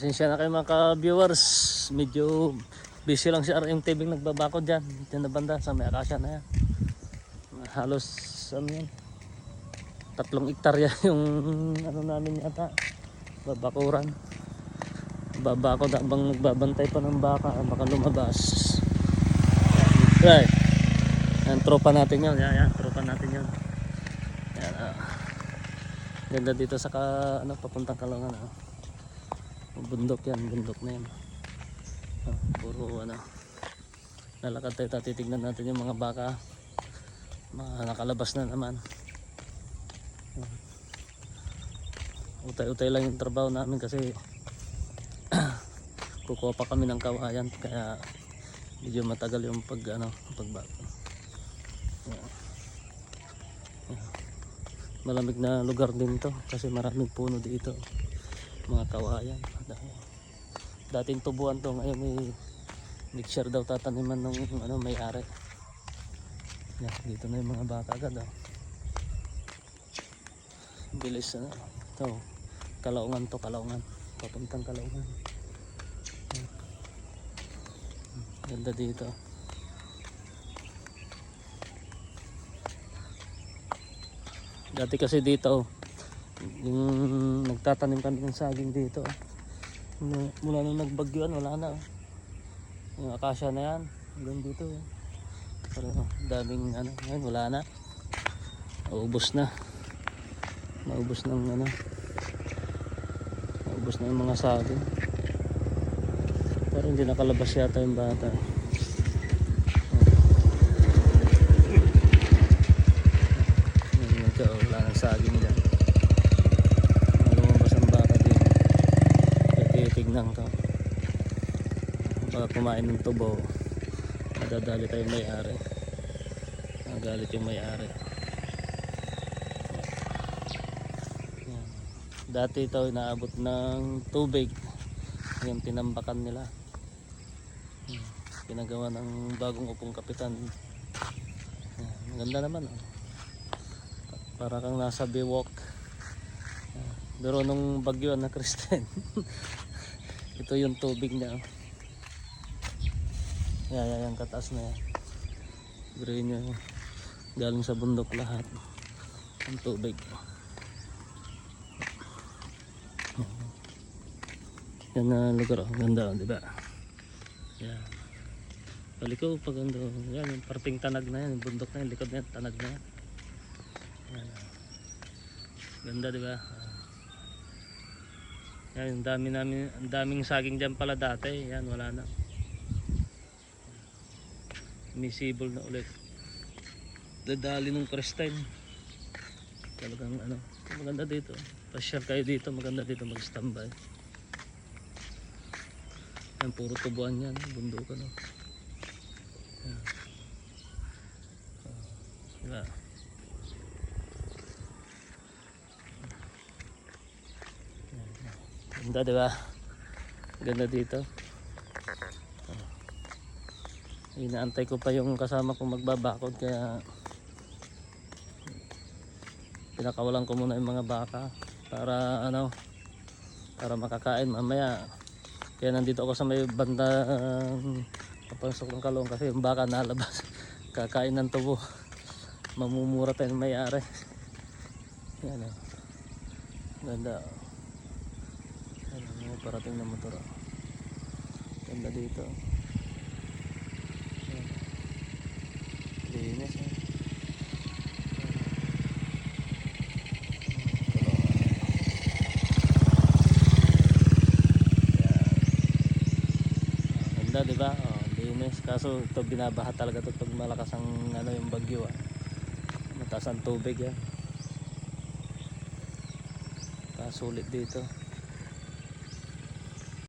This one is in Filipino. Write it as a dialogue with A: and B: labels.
A: Pasensya na kayo mga ka-viewers, medyo busy lang si RMTV nagbabakod dyan na banda sa may akasya na yan. Halos ano yan, 3 hektarya yung ano namin yata, babakuran. Babakod habang nagbabantay pa ng baka, baka lumabas. Right. Yan, tropa natin yun, yan, tropa natin yun. Yan, ganda dito sa papuntang Kalungan. Bundok yan, bundok na yan. Puro lalakad tayo, titignan natin yung mga baka. Nakalabas na naman. Utay-utay lang yung trabaho namin kasi kukuha pa kami ng kawayan, kaya medyo matagal yung pagbako. Malamig na lugar din to kasi maraming puno dito, mga kawayan. Dating tubuan to, ngayon may mixture daw tataniman ng may-ari. Dito na yung mga baka agad. Bilis to. Kalungan to, Kalungan. Papuntang Kalungan. Ganda dito. Dati kasi dito yung nagtatanim kami ng saging dito. Mula nung nagbagyuan wala na. Yung akasya na yan hanggang dito. Pero daming ngayon wala na. Naubos na. Naubos ng naubos na yung mga saging. Pero hindi nakalabas yata yung bata. Wala nang saging dyan. Lumabas ang baka dito. Titignan ka. Baka kumain ng tubo, madadali tayo may-ari. Nagalit yung may-ari. Dati ito inaabot ng tubig. Yung tinambakan nila. Pinagawa ng bagong upong kapitan. Maganda naman. Para kang nasa Biwok. Pero nung bagyo na Kristen. Ito yung tubig niya. Yan kataas na yan. Green nyo. Galing sa bundok lahat. Ang tubig. Yan na lugar. Ganda, di ba? Yan. Paliko pag yan, yung parting tanag na yan, yung bundok na yan, likod na yan, tanag na yan. Yan. Ganda, di ba? Yan, ang daming saging dyan pala dati. Yan, wala na. Misibol na ulit. Dadali nung Kristen. Talagang maganda dito. Pasyal kayo dito, maganda dito mag-standby. Yan, puro tubuan yan, bundukan. Yan. Diba? Ganda, diba? Ganda dito. Inaantay ko pa yung kasama kong magbabakod, kaya pinakawalan ko muna yung mga baka para para makakain mamaya. Kaya nandito ako sa may banda papasok ng Kalong kasi yung baka nalabas. Kakain ng tubo. Mamumura tayo ng may-ari. Yan ganda. Yan, parating na motor. Ganda dito. Yan. Linis. Ganda, diba? Linis. Kaso ito binabaha talaga ito pag malakas ang yung bagyo. Mataas ang tubig yan. Kasulit dito.